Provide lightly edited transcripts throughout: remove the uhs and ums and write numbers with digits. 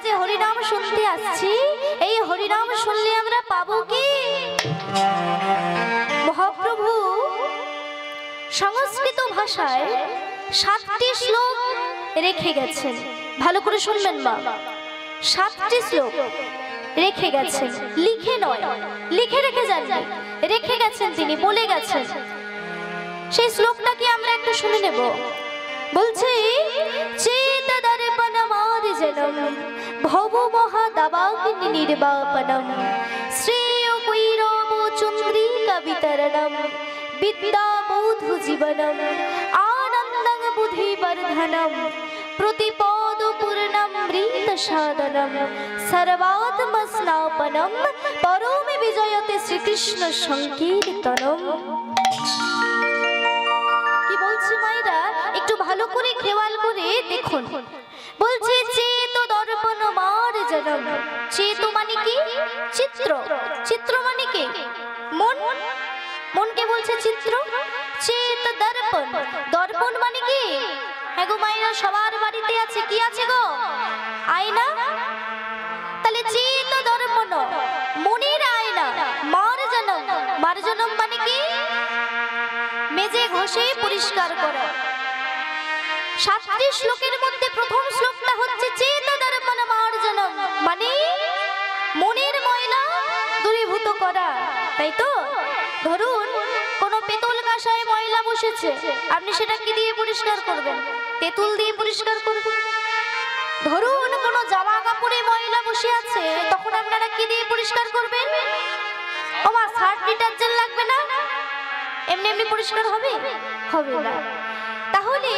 যে হরিনাম শুনতে আসছি, এই হরিনাম শুনলে আমরা পাবো কি? মহাপ্রভু সংস্কৃত ভাষায় 7টি শ্লোক রেখে গেছেন। ভালো করে শুনবেন মা, 7টি শ্লোক রেখে গেছেন, লিখে নয়, লিখে রেখে যাননি, রেখে গেছেন তিনি, বলে গেছেন। সেই শ্লোকটা কি আমরা একটু শুনে নেব। বলছে চেত দর্পণমার্জনম ভব মহাদাবাগ্নি নির্বাপনম শ্রেয় কৈরব চন্দ্রিকা বিতরণম বিদ্যাবৌধ জীবনম আনন্দং বুদ্ধিবর্ধনম প্রতিপদ পূর্ণমৃত সাধনম সর্বাত্মস্নাপনম পরমে বিজয়তে শ্রীকৃষ্ণ সংকীর্তনম। কি বলছে মায়েরা, একটু ভালো করে খেয়াল করে দেখুন। বলছে চেত দর্পণ মার্জনম। চেত মানে কি? চিত্র। চিত্র মানে কি? মন। মনকে বলছে চিত্র। চেত দর্পণ। দর্পণ মানে কি? হ্যাঁ গো মায়েরা, সবার বাড়িতে আছে, কি আছে গো? আয়না। তাহলে চেত দর্পণ মনের আয়না। মার্জনম। মার্জনম মানে কি? মেজে ঘষে পরিষ্কার করা। 7টি শ্লোকের মধ্যে প্রথম শ্লোকটা হচ্ছে চেত দর্পণ মার্জনম, মানে মনের ময়লা দূরীভূত করা। তাই তো? ধরুন কোন পেতল কাঁসায় ময়লা বসেছে, আপনি সেটা কি দিয়ে পরিষ্কার করবেন? তেঁতুল দিয়ে পরিষ্কার করবেন। ধরুন কোন জামা কাপড়ে ময়লা বসে আছে, তখন আপনারা কি দিয়ে পরিষ্কার করবেন? ও মা, সার্ফ ডিটারজেন্ট লাগবে না? এমনি এমনি পরিষ্কার হবে? হবে না। তাহলে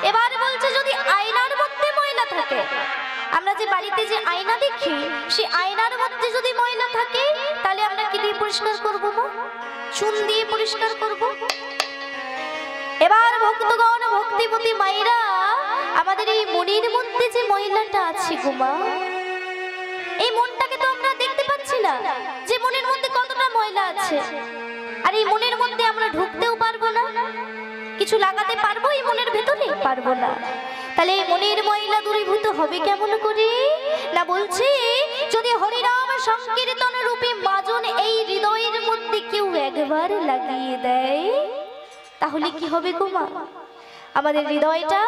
এবার বলছে যদি আয়নার মধ্যে ময়লা থাকে, আমরা যে বাড়িতে যে আয়না দেখি, সেই আয়নার মধ্যে যদি ময়লা থাকে, তাহলে আমরা কি দিয়ে পরিষ্কার করবো মা? চুন দিয়ে পরিষ্কার করব। এবার ভক্তগণ, ভক্তিমতী মায়েরা, আমাদের এই মনের মধ্যে যে ময়লাটা আছে গো মা, এই মনটাকে তো আমরা দেখতে পাচ্ছি না যে মনের মধ্যে কতটা ময়লা আছে। আর এই মনের মধ্যে আমরা ঢুকতেও পারবো না, কিছু লাগাতে পারবো এই মনের ভেতরে? পারবো না। তাহলে এই মনের ময়লা দূরীভূত হবে কেমন করে? না বলছি যদি হরিনাম সংকীর্তন রূপে মাজন এই হৃদয়ের মধ্যে কেউ একবার লাগিয়ে দেয়, তাহলে কি হবে গো মা? আমাদের হৃদয়টা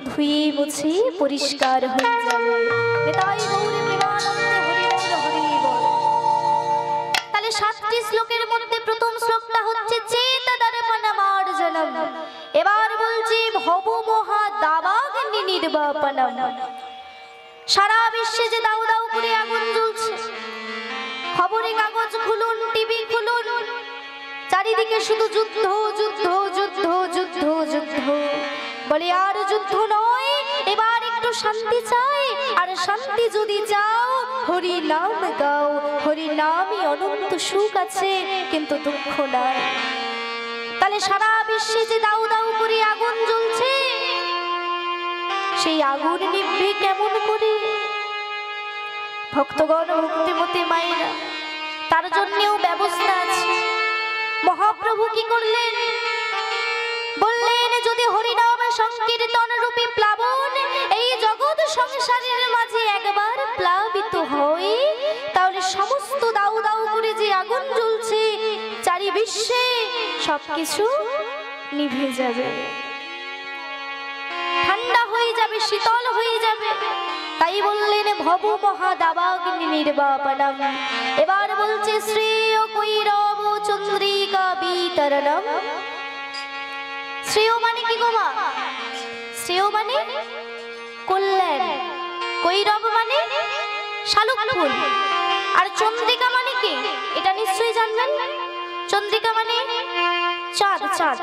ধুয়ে মুছে পরিষ্কার হয়ে যাবে। তাহলে 7টি শ্লোকের মধ্যে প্রথম শ্লোকটা হচ্ছে চেত দর্পণ মার্জনম। এবার বলছি ভব মহা দাবাগ্নি নির্বাপনম। সারা বিশ্বে যে দাউ দাউ করে আগুন জ্বলছে, খবরে কাগজ খুলুন, টিভি খুলুন, চারিদিকে শুধু যুদ্ধ যুদ্ধ যুদ্ধ যুদ্ধ যুদ্ধ। বলে আর যুদ্ধ নয়, এবার একটু শান্তি চাই। আর শান্তি যদি চাও, হরি নাম গাও। হরি নামই অনন্ত সুখ আছে, কিন্তু দুঃখ নাই। তাহলে সারা বিশ্বে যে দাউ দাউ করে আগুন জ্বলছে, সেই আগুন নিভবে কেমন করে? ভক্তগণ, ভক্তিমতী মায়েরা, তার জন্যও ব্যবস্থা আছে। মহাপ্রভু কি করলেন? বললেন যদি হরিনাম সংকীর্তন রূপী প্লাবন এই জগৎ সংসারের মাঝে একবার প্লাবিত হয়, তাহলে সমস্ত দাউ দাউ করে যে আগুন জ্বলছে চারি বিশ্বে, সবকিছু নিভে যাবে, ঠান্ডা হয়ে যাবে, শীতল হয়ে যাবে। তাই বললেন ভব মহা দাবাগ্নি নির্বাপনম। এবার বলছে শ্রেয় কৈরব চন্দ্রিকা বিতরণম। শ্রেয় মানে কি গো মা? শ্রেয় মানে কল্যাণ, কৈরব মানে শালুক ফুল, আর চন্দ্রিকা মানে কি? এটা নিশ্চয়ই জানবেন। চন্দ্রিকা মানে চাঁদ। চাঁদ,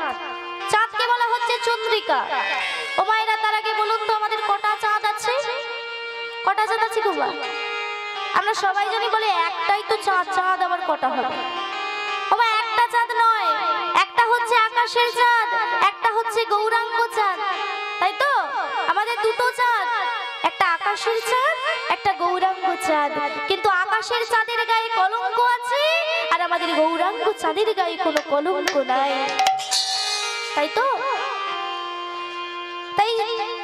চাঁদকে বলা হচ্ছে চন্দ্রিকা। ও মায়েরা, তার আগে বলুন তো আমাদের কটা চাঁদ আছে? কটা চাঁদ আছে গো মা? আমরা সবাই জানি, বলে একটাই তো চাঁদ। চাঁদ আবার কটা হবে? ও মা, একটা চাঁদ নয়, একটা হচ্ছে আকাশের চাঁদ, একটা হচ্ছে গৌরাঙ্গ চাঁদ। তাই তো? আমাদের দুটো চাঁদ, একটা আকাশের চাঁদ, একটা গৌরাঙ্গ চাঁদ। কিন্তু আকাশের চাঁদের গায়ে কলঙ্ক আছে, আর আমাদের গৌরাঙ্গ চাঁদের গায়ে কোনো কলঙ্ক নাই। তাই তো? তাই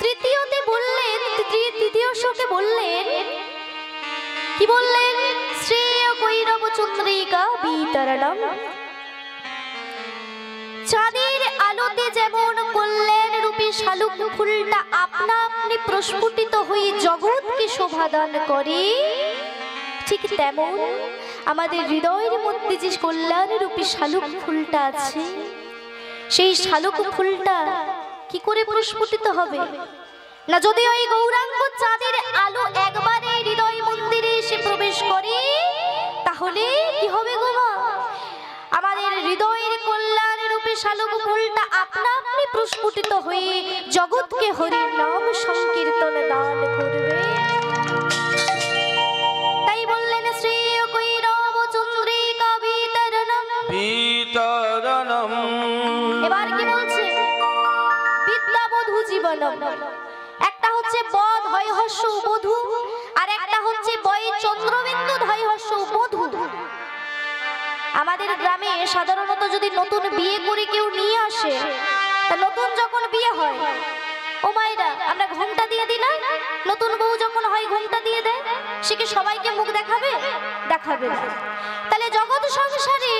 তৃতীয়তে বললেন, তৃতীয় কৃষ্ণকে বললেন, কি বললেন? শ্রেয় কৈরব চন্দ্রিকা বিতরণম। চাঁদের আলোতে যেমন কল্যাণ রূপী শালুক ফুলটা আপনা আপনি প্রস্ফুটিত হয়ে জগৎকে শোভাদান করে, ঠিক তেমন আমাদের হৃদয়ের মধ্যে যে কল্যাণ রূপী শালুক ফুলটা আছে, সেই শালুক ফুলটা কি করে প্রস্ফুটিত হবে না? যদি ওই গৌরাঙ্গ চাঁদের আলো একবারে হৃদয় মন্দিরে এসে প্রবেশ করে, তাহলে কি হবে গো মা? আমাদের হৃদয়ের কল্যাণ রূপে শালুক ফুলটা আপনা আপনি প্রস্ফুটিত হয়ে জগৎকে হরির নাম সংকীর্তন দান করবে। তাই বললেন শ্রেয় কৈরব চন্দ্রিকা বিতরণম বিতরণম। এবার কি বলছে? বিদ্যাবধূ জীবনম। একটা হচ্ছে বধ হয় হর্ষ বধূ, আর একটা হচ্ছে বয় চন্দ্রবিন্দু ধয় হর্ষ বধূ। আমাদের গ্রামে সাধারণত যদি নতুন বিয়ে করে কেউ নিয়ে আসে, তা নতুন যখন বিয়ে হয়, ও মায়েরা আমরা ঘোমটা দিয়ে দিই না? নতুন বউ যখন হয় ঘোমটা দিয়ে দেয়, সে কি সবাইকে মুখ দেখাবে? দেখাবে না। তাহলে জগৎ সংসারে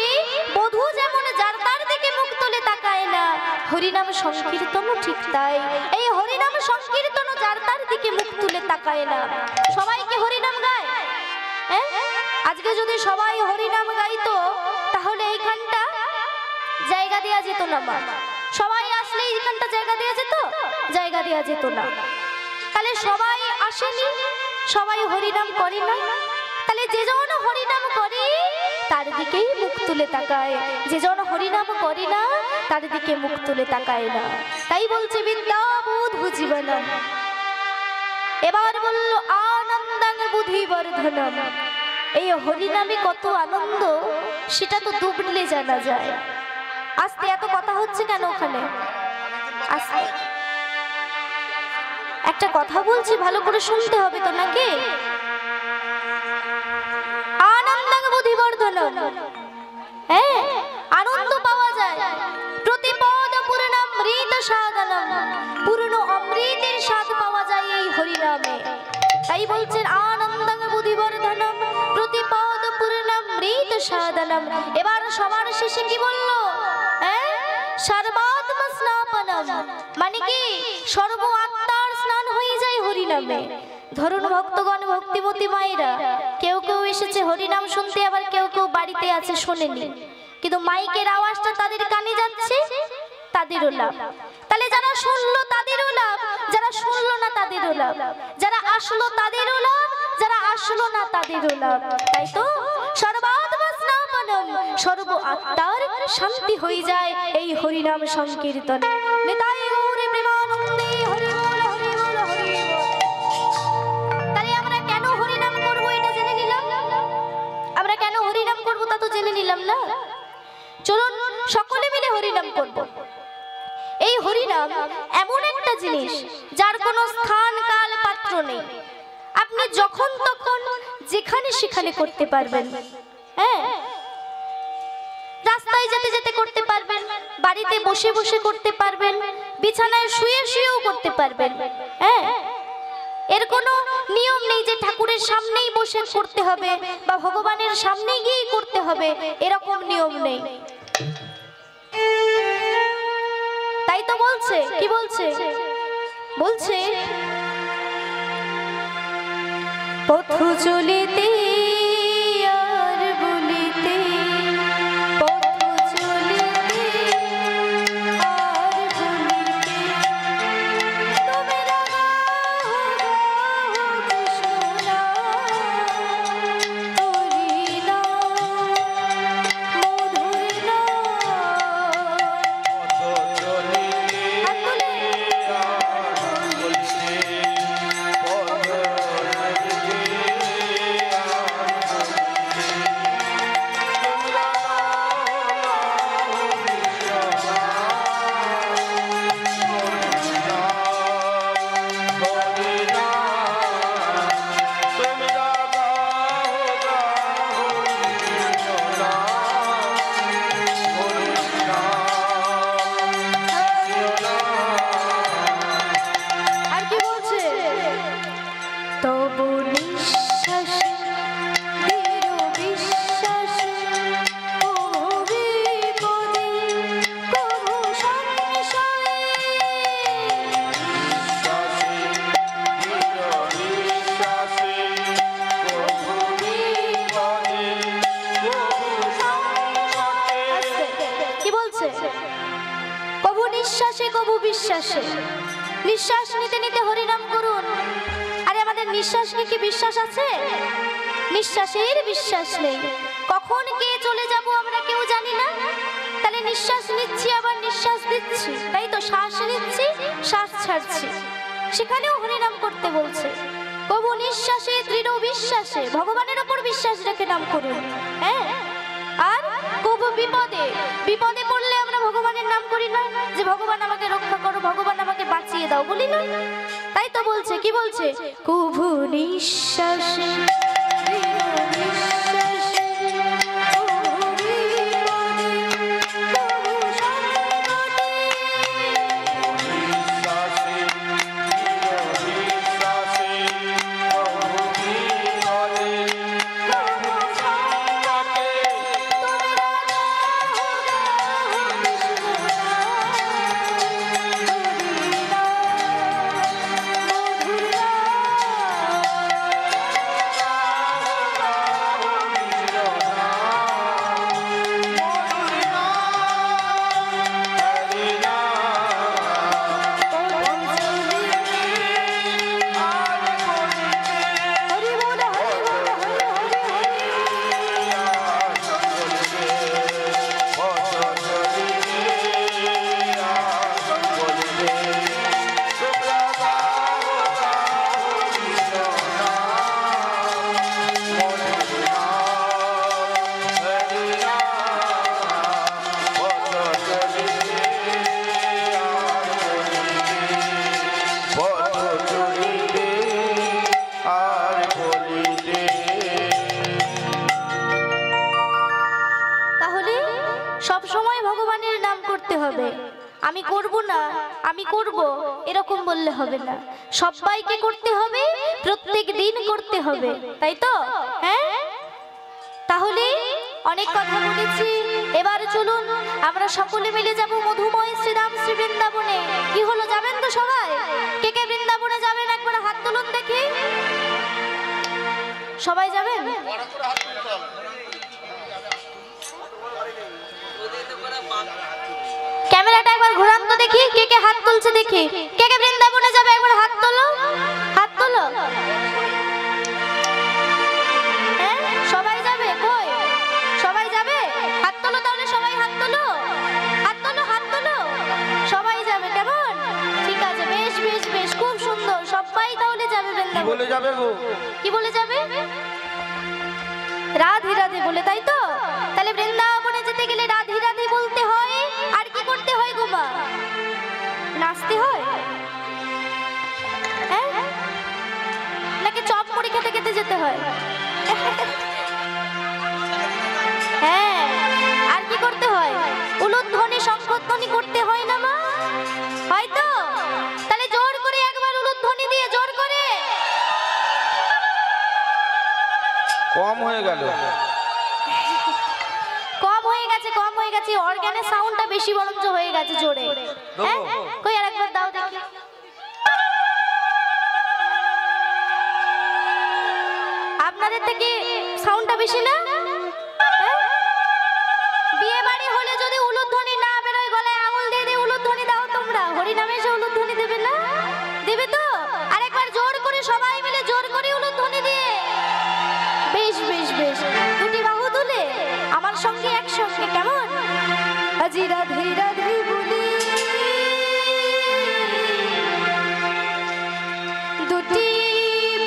বধূ যেমন যার তার দিকে মুখ তুলে তাকায় না, হরিনাম সংকীর্তন ঠিক তাই। এই হরিনাম সংকীর্তন যার তার দিকে মুখ তুলে তাকায় না। সবাইকে হরিনাম গায়? আজকে যদি সবাই হরিনাম গাইতো, তাহলে এইখানটা জায়গা দেওয়া যেত না। মা সবাই আসলে এইখানটা জায়গা দেওয়া যেত? জায়গা দেওয়া যেত না। তাহলে সবাই আসেনি, সবাই হরিনাম করে না। তাহলে যে জন হরিনাম করে তার দিকেই মুখ তুলে তাকায়, যে জন হরিনাম করে না তার দিকে মুখ তুলে তাকায় না। তাই বলছে বিদ্যাবধূ জীবনম। এবার বলল আনন্দাং বুদ্ধিবর্ধনম। এই হরিনামে কত আনন্দ সেটা তো ডুবলে জানা যায়। আস্তে এত কথা হচ্ছে কেন ওখানে? আস্তে একটা কথা বলছি, ভালো করে শুনতে হবে তো নাকি? আনন্দাং বুদ্ধিবর্ধনম। হ্যাঁ, আনন্দ পাওয়া যায়। প্রতিপদ পূর্ণামৃত সাধনম। পূর্ণ অমৃতের স্বাদ পাওয়া যায় এই হরিনামে। তাই বলছেন আনন্দাং বুদ্ধিবর্ধনম প্রতিপদ পূর্ণামৃত সাধনম। এবার সবার শেষে কি বলল? সর্বাত্ম স্নাপনম, মানে কি সর্ব আত্মার স্নান হয়ে যায় হরিনামে। ধরুন ভক্তগণ, ভক্তিমতী মায়েরা, কেউ কেউ এসেছে হরিনাম শুনতে, আবার কেউ কেউ বাড়িতে আছে শোনেনি, কিন্তু মাইকের আওয়াজটা তাদের কানে যাচ্ছে, তাদেরও লাভ। তাহলে যারা শুনলো তাদেরও লাভ, যারা শুনলো না তাদেরও লাভ, যারা আসলো তাদেরও লাভ, যারা আসলো না তাদেরও লাভ। তাই তো সর্বাত্ম স্নাপনম, সর্ব আত্মার শান্তি হয়ে যায় এই হরিনাম সংকীর্তনে। নিতাই গৌরে প্রেমানন্দে হরি বল হরি বল হরি বল। তাহলে আমরা কেন হরিনাম করব এটা জেনে নিলাম। আমরা কেন হরিনাম করব তা তো জেনে নিলাম না। চলুন সকলে মিলে হরিনাম করব। এই হরিনাম এমন একটা জিনিস যার কোনো স্থান কাল পাত্র নেই। আপনি যখন তখন যেখানে সেখানে করতে পারবেন। হ্যাঁ, রাস্তায় যেতে যেতে করতে পারবেন, বাড়িতে বসে বসে করতে পারবেন, বিছানায় শুয়ে শুয়েও করতে পারবেন। হ্যাঁ, এর কোনো নিয়ম নেই যে ঠাকুরের সামনেই বসে করতে হবে বা ভগবানের সামনে গিয়েই করতে হবে, এরকম নিয়ম নেই। তাই তো বলছে, কি বলছে? বলছে পথ চলিতে আর বলিতে, পথ চলিতে আর বলিতে, তুমি রাগাও কৃষ্ণ হরি নাম মধুর নাম। নিঃশ্বাসে। নিঃশ্বাস নিতে নিতে হরিনাম করুন। আরে আমাদের নিঃশ্বাসকে কি বিশ্বাস আছে? নিঃশ্বাসের বিশ্বাস নেই। কখন কে চলে যাব আমরা কেউ জানি না। তাহলে নিঃশ্বাস নিচ্ছি আবার নিঃশ্বাস দিচ্ছি, তাই তো? শ্বাস নিচ্ছি শ্বাস ছাড়ছি, সেখানেও হরিনাম করতে বলছে। কবু নিঃশ্বাসে দৃঢ় বিশ্বাসে ভগবানের ওপর বিশ্বাস রেখে নাম করুন। হ্যাঁ, আর কবু বিপদে বিপদে পড়লে আমরা ভগবানের নাম করি না, যে ভগবান আমাকে রক্ষা করো, ভগবান আমাকে বাঁচিয়ে দাও, বলি না? তাই তো বলছে, কি বলছে? কবু নিঃশ্বাসে আমি করব না, আমি করব এরকম বললে হবে না। সবাইকে করতে হবে, প্রত্যেক দিন করতে হবে, তাই তো? হ্যাঁ, তাহলে অনেক কথা বলেছি, এবার চলুন আমরা সকলে মিলে যাব মধুময় শ্রীরাম শ্রী বৃন্দাবনে। কি হলো, যাবেন তো সবাই? কে কে বৃন্দাবনে যাবেন একবার হাত তুলুন দেখি। সবাই যাবেন? ক্যামেরাটা একবার ঘোরান তো দেখি, কে কে হাত তুলছে দেখি। কে কে বৃন্দাবনে যাবে একবার হাত তোলো, হাত তোলো। হ্যাঁ, সবাই যাবে? কই সবাই যাবে? হাত তোলো তাহলে, সবাই হাত তোলো, হাত তোলো, হাত তোলো। সবাই যাবে, কেমন? ঠিক আছে, বেশ বেশ বেশ, খুব সুন্দর। সবাই তাহলে যাবে বৃন্দাবনে। বলে যাবে গো? কি বলে যাবে? রাধে রাধে বলে, তাই তো? তাহলে বৃন্দাবনে যেতে গেলে রাধে রাধে বলতে হয়। আর কি করতে হয় গো মা? নাচতে হয়? হ্যাঁ, নাকি চপ মুড়ি খেতে খেতে যেতে হয়? হ্যাঁ, আর কি করতে হয়? উলুধ্বনি শঙ্খধ্বনি করতে হয় না মা? হয়তো? তাহলে জোর করে একবার উলুধ্বনি দিয়ে, জোর করে। কম হয়ে গেল, কম হয়ে গেছে, কম হয়ে গেছে। অর্গানের সাউন্ডটা বেশি বরঞ্চ হয়ে গেছে, জোরে। হ্যাঁ, কই আরেকবার দাও দেখি। আপনাদের থেকে সাউন্ডটা বেশি না? বিয়ে বাড়ি হলে যদি উলুধ্বনি না বেরোয়, গলায় আঙুল দিয়ে দিয়ে উলুধ্বনি দাও তোমরা। হরিনামে এসে উলুধ্বনি দেবে না? দেবে তো? আরেকবার জোর করে সবাই মিলে জোর করে উলুধ্বনি দিয়ে। বেশ বেশ বেশ, দুটি বাহু তুলে আমার সঙ্গে একসঙ্গে, কেমন? আজি রাধে রাধে বলি, দুটি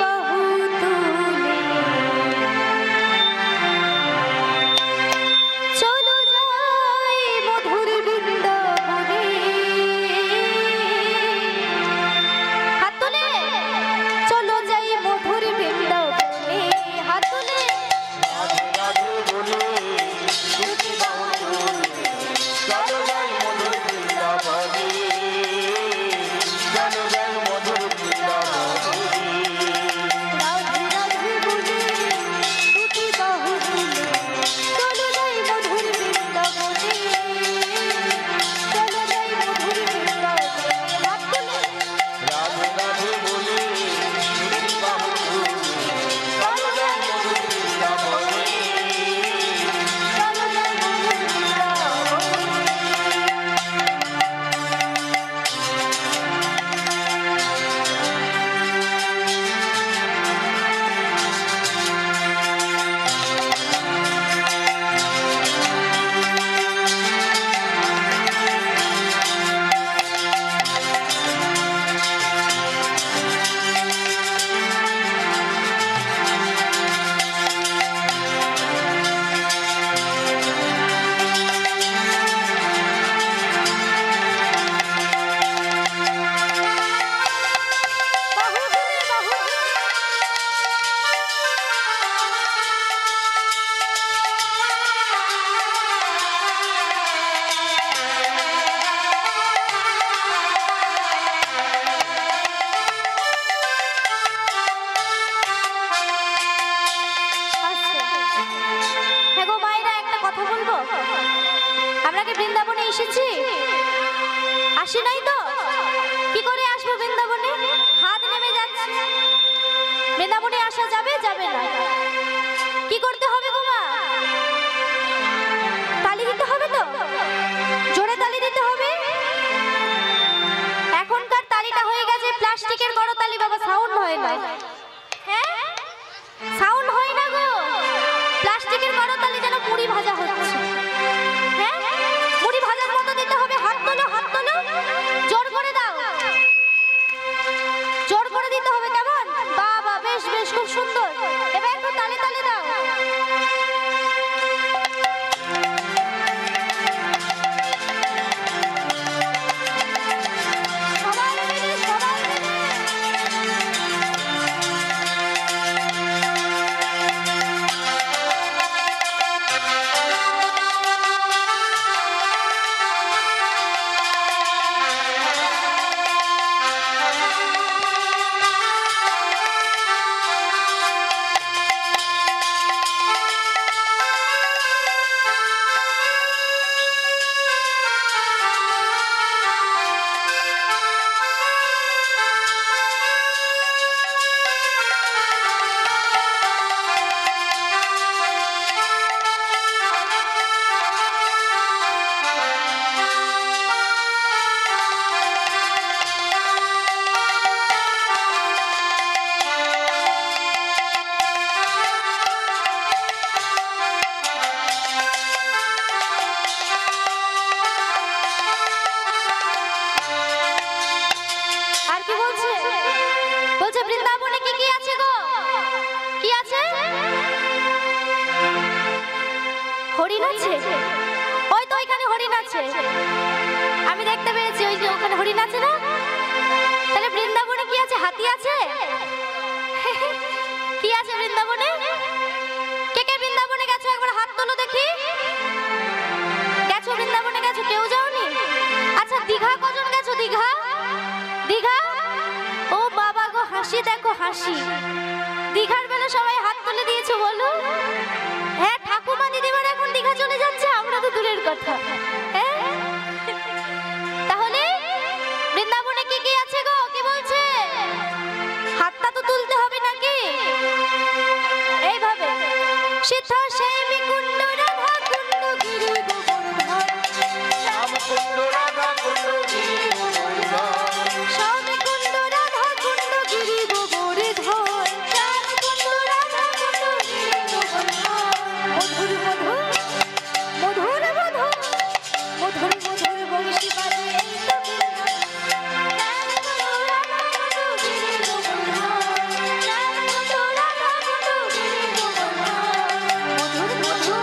বাহু তুলে গো মায়েরা, একটা কথা বলবো। আমরা কি বৃন্দাবনে এসেছি? আসি নাই তো? কি করে আসবো বৃন্দাবনে? হাত নেমে যাচ্ছে। বৃন্দাবনে আসা যাবে যাবে না? কি করতে হবে গো মা? তালি দিতে হবে তো? জোরে তালি দিতে হবে। এখনকার তালিটা হয়ে গেছে প্লাস্টিকের করতালি বাবা, সাউন্ড হয় না। হ্যাঁ, সাউন্ড হয় না গো। প্লাস্টিকের করতালি যেন মুড়ি ভাজা হচ্ছে। হ্যাঁ, মুড়ি ভাজার মতো দিতে হবে। হাত তোলো, হাত তোলো, জোর করে দাও, জোর করে দিতে হবে। কেমন বাবা? বেশ বেশ, খুব সুন্দর। এবার একটু তালে তালে দাও। হরিণ আছে? ওই তো ওইখানে হরিণ আছে, আমি দেখতে পেয়েছি। ওই যে ওখানে হরিণ আছে না? তাহলে বৃন্দাবনে কি আছে? হাতি আছে? কি আছে বৃন্দাবনে? কে কে বৃন্দাবনে গেছো? একবার হাত তোলো দেখি। গেছো বৃন্দাবনে? গেছো? কেউ যাওনি? আচ্ছা, দীঘা কজন গেছো? দীঘা? দীঘা? ও বাবা গো, হাসি দেখো, হাসি। দীঘার বেলা সবাই হাত তুলে দিয়েছো বলো? হ্যাঁ, ঠাকুমা দিদিমার এখন দীঘা চলে যাচ্ছে, আমরা তো দূরের কথা। হ্যাঁ, তাহলে বৃন্দাবনে কি কি আছে গো? কি বলছে? হাতটা তো তুলতে হবে নাকি? এইভাবে সিদ্ধা সেমি কুণ্ড রাধা কুণ্ড গিরি গোবর্ধন, শ্যাম কুণ্ড রাধা কুণ্ড গিরি গোবর্ধন, শ্যাম কুণ্ড রাধা কুণ্ড গিরি গোবর্ধন, শ্যাম কুণ্ড রাধা কুণ্ড গিরি গোবর্ধন। মধুর মধুর মধুর মধুর মধুর মধুর বংশী বাজে এই তো বৃন্দাবন। শ্যাম কুণ্ড রাধা কুণ্ড গিরি গোবর্ধন, শ্যাম কুণ্ড রাধা কুণ্ড গিরি গোবর্ধন। মধুর মধুর মধুর মধুর মধুর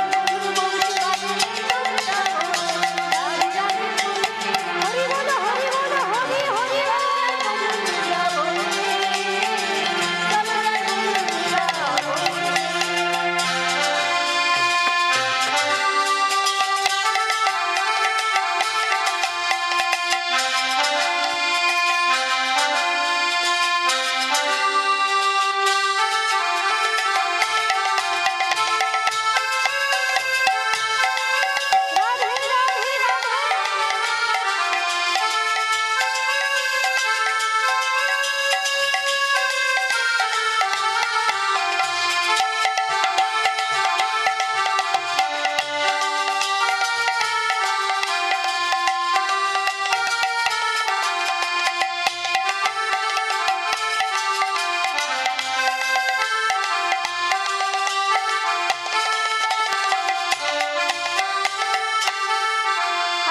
মধুর বংশী বাজে এই তো বৃন্দাবন। রাধে রাধে হরি বল, হরি বল, হরি হরি বল। মধুর বৃন্দাবনে চলো রে মধুর বৃন্দাবনে। রাধে রাধে রাধে।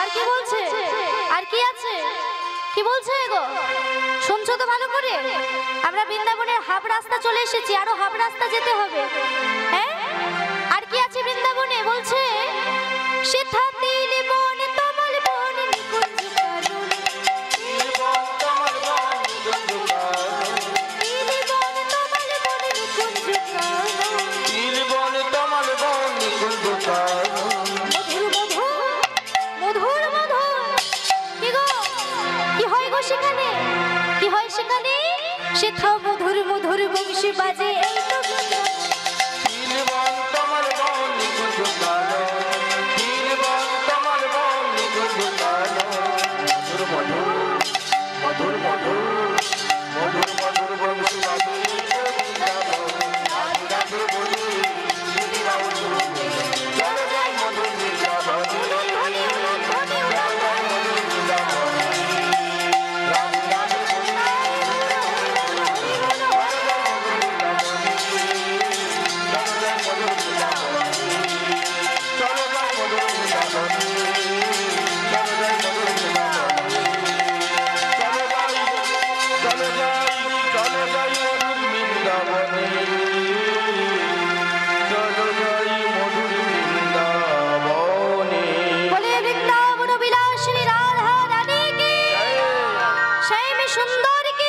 আর কি বলছে? আর কি আছে? কি বলছে গো? শুনছো তো ভালো করে? আমরা বৃন্দাবনের হাফ রাস্তা চলে এসেছি, আরো হাফ রাস্তা যেতে হবে। হ্যাঁ, আর কি আছে বৃন্দাবনে? বলছে সিদ্ধা তিল বন তমল বন নিকুঞ্জ কানন, তিল বন তমল বন নিকুঞ্জ কানন, তিল বন তমল বন নিকুঞ্জ কানন, তিল বন তমল বন নিকুঞ্জ কানন। মধুর মধুর মধুর মধুর। কি গো? কি হয় গো সেখানে? কি হয় সেখানে? সিদ্ধা মধুর মধুর বংশী বাজে এই তো বৃন্দাবন।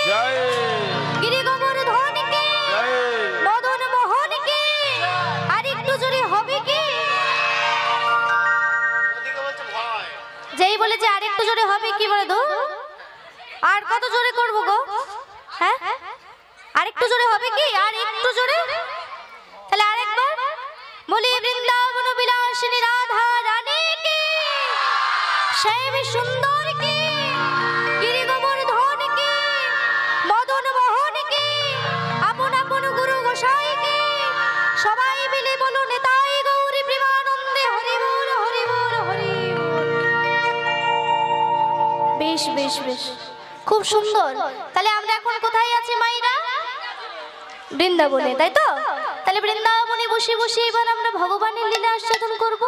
জয় গিরি গোবর্ধনকে, জয় মদন মোহনকে, আর একটু জোরে হবে কি? যেই বলেছে আর একটু জোরে হবে কি বলে দো? আর কত জোরে করবো গো? হ্যাঁ, আর একটু জোরে হবে কি? আর একটু জোরে, তাহলে আরেকবার বলি, বৃন্দাবন বিলাসিনী রাধা রানী কি, শ্যাম সুন্দর কি, গিরি গোবর্ধন কি, মদন মোহন কি, আপন আপন গুরু গোসাই কি, সবাই মিলে বলো নেতাই গৌরী প্রেমানন্দে হরি বল হরি বল হরি বল। বেশ বেশ বেশ, খুব সুন্দর। তাহলে আমরা এখন কোথায় আছি মাইরা? বৃন্দাবনে, তাই তো? তাহলে বৃন্দাবনে বসে বসে এবার আমরা ভগবানের লীলা আস্বাদন করব।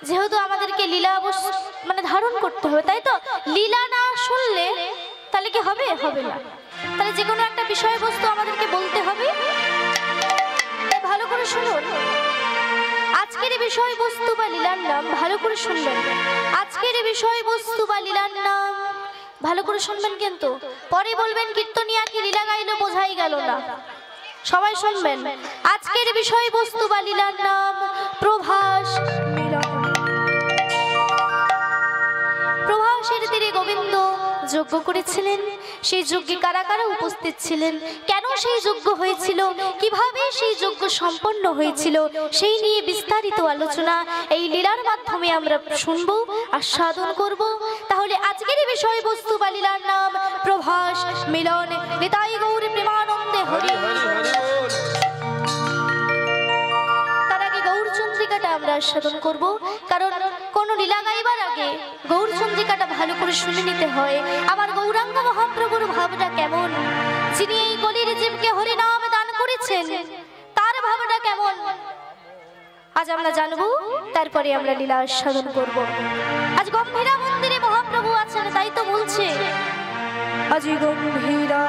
যেহেতু আমাদেরকে লীলা মানে ধারণ করতে হবে, তাই তো? লীলা না শুনলে তাহলে কি হবে? হবে না। তাহলে যে কোনো একটা বিষয়বস্তু আমাদেরকে বলতে হবে। তাই ভালো করে শুনুন, আজকের বিষয়বস্তু বা লীলার নাম ভালো করে শুনবেন। আজকের বিষয়বস্তু বা লীলার নাম ভালো করে শুনবেন, কিন্তু পরে বলবেন কীর্তনিয়া কি লীলা গাইলো, বোঝাই গেল না। সবাই শুনবেন, আজকের বিষয়বস্তু বা লীলার নাম প্রভাস মিলন। প্রভাসের তীরে গোবিন্দ যজ্ঞ করেছিলেন। সেই যজ্ঞে কারা কারা উপস্থিত ছিলেন, কেন সেই যজ্ঞ হয়েছিল, কিভাবে সেই যজ্ঞ সম্পন্ন হয়েছিল, সেই নিয়ে বিস্তারিত আলোচনা এই লীলার মাধ্যমে আমরা শুনবো, আস্বাদন করব। তাহলে আজকের বিষয়বস্তু বা লীলার নাম প্রভাস মিলন। নিতাই গৌর প্রেমানন্দে হরি হরি হরি বল। তার আগে গৌরচন্দ্রিকাটা আমরা আস্বাদন করব, কারণ কোন লীলা গাইবার আগে গৌরচন্দ্রিকাটা ভালো করে শুনে নিতে হয়। আমার গৌরাঙ্গ মহাপ্রভুর ভাবটা কেমন, যিনি এই গলির জীবকে হরি নাম দান করেছেন, তার ভাবটা কেমন আজ আমরা জানবো। তারপরে আমরা লীলা আস্বাদন করব। আজ গম্ভীরা মন্দিরে মহাপ্রভু আছেন, তাই তো বলছে আজ গম্ভীরা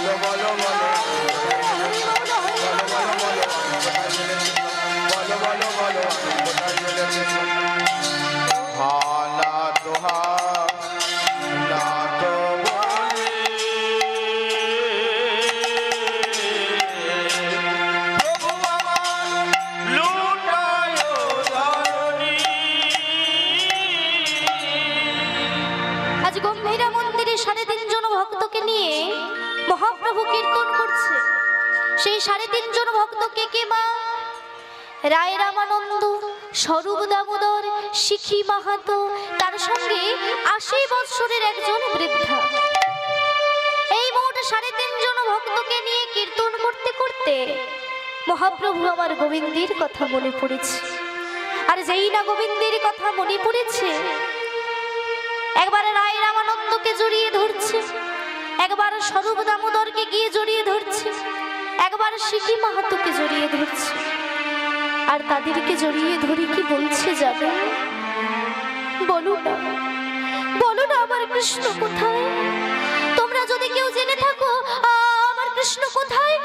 বলো বলো বলো বলো বলো কোথায় গেলে কৃষ্ণ হা না তো হা না তো বলি প্রভু আমার লুটায় ধরণী আজ গম্ভীরা মন্দিরে 3.5 জন ভক্তকে নিয়ে মহাপ্রভু কীর্তন করছে। সেই 3.5 জন ভক্ত কে কে মা? রায় রামানন্দ, স্বরূপ দামোদর, শিখি মাহাতো, তার সঙ্গে 80 বৎসরের একজন বৃদ্ধা। এই মোট 3.5 জন ভক্তকে নিয়ে কীর্তন করতে করতে মহাপ্রভু আমার গোবিন্দের কথা মনে পড়েছে। আর যেই না গোবিন্দের কথা মনে পড়েছে, একবার রায় রামানন্দকে জড়িয়ে ধরছে, একবার স্বরূপ দামোদরকে গিয়ে জড়িয়ে ধরছে, একবার শিখি মাহাতোকে জড়িয়ে ধরছে। আর তাদেরকে জড়িয়ে ধরে কি বলছে যাবে? বলো না, বলো না আমার কৃষ্ণ কোথায়? তোমরা যদি কেউ জেনে থাকো আমার কৃষ্ণ কোথায়,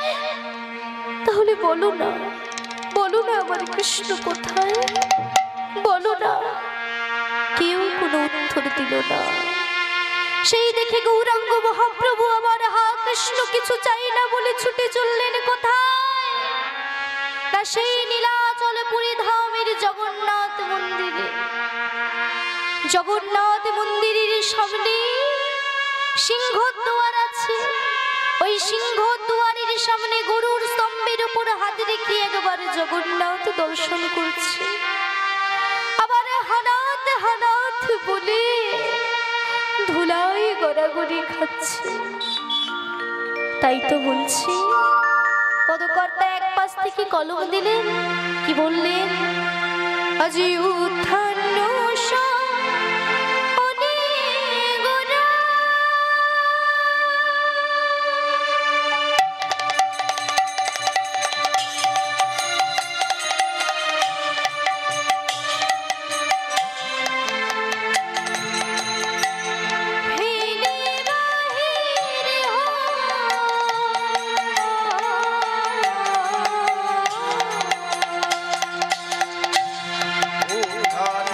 তাহলে বলো না, বলো না আমার কৃষ্ণ কোথায়, বলো না। কেউ কোনো উত্তর দিল না। সেই দেখে গৌরাঙ্গ মহাপ্রভু আমার হা কৃষ্ণ কিছু চাই না বলে ছুটে চললেন কোথায়? না সেই নীলাচলপুরী ধামের জগন্নাথ মন্দিরে। জগন্নাথ মন্দিরের সামনে সিংহদ্বার আছে। ওই সিংহদ্বারের সামনে গরুর স্তম্ভের উপর হাত রেখে একবার জগন্নাথ দর্শন করছে, আবার হানাত হানাত বলে ধুলাই গড়াগড়ি খাচ্ছে। তাই তো বলছি, পদকর্তা এক পাশ থেকে কলম দিলেন, কি বললেন? আজি উত্থান উদ্ধার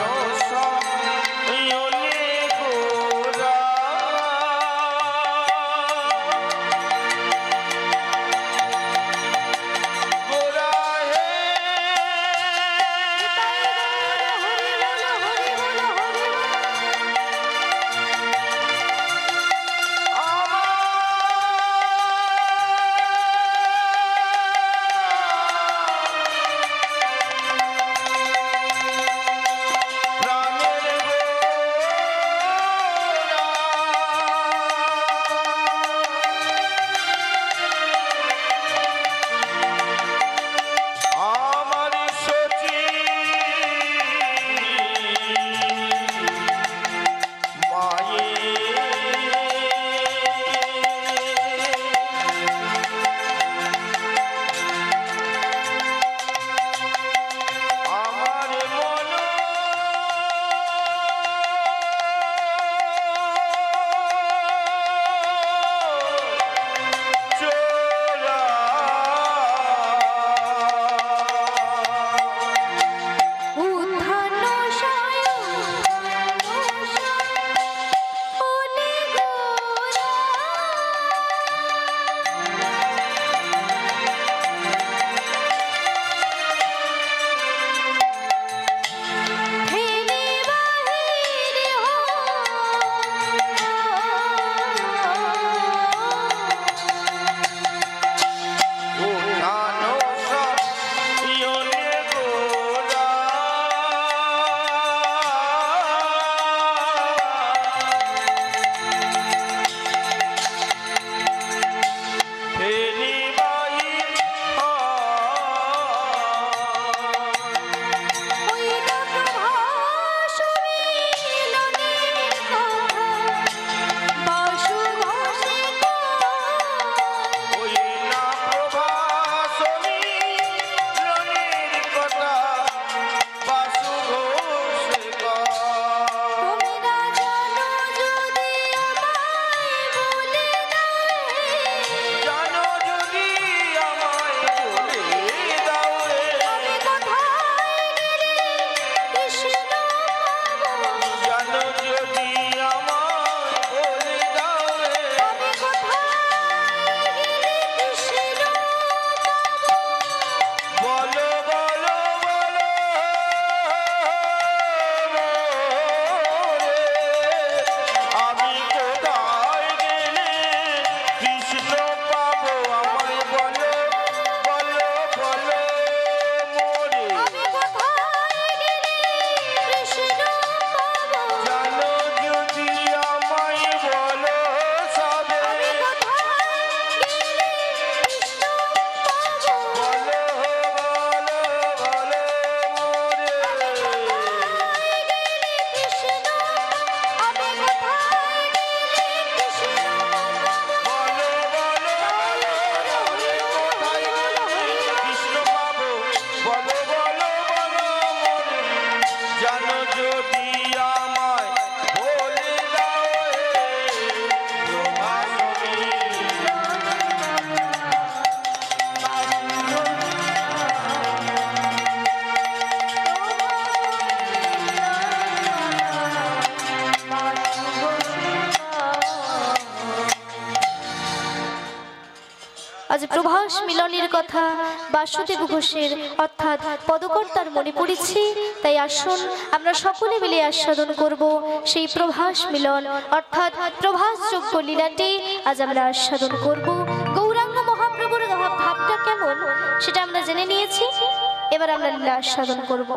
আজ প্রভাস মিলনের কথা বাসুদেব ঘোষের অর্থাৎ পদকর্তার মনে পড়েছে, তাই আসুন আমরা সকলে মিলে আস্বাদন করব সেই প্রভাস মিলন অর্থাৎ প্রভাস যোগ্য লীলাটি আজ আমরা আস্বাদন করব। গৌরাঙ্গ মহাপ্রভুর ভাবটা কেমন সেটা আমরা জেনে নিয়েছি, এবার আমরা লীলা আস্বাদন করব।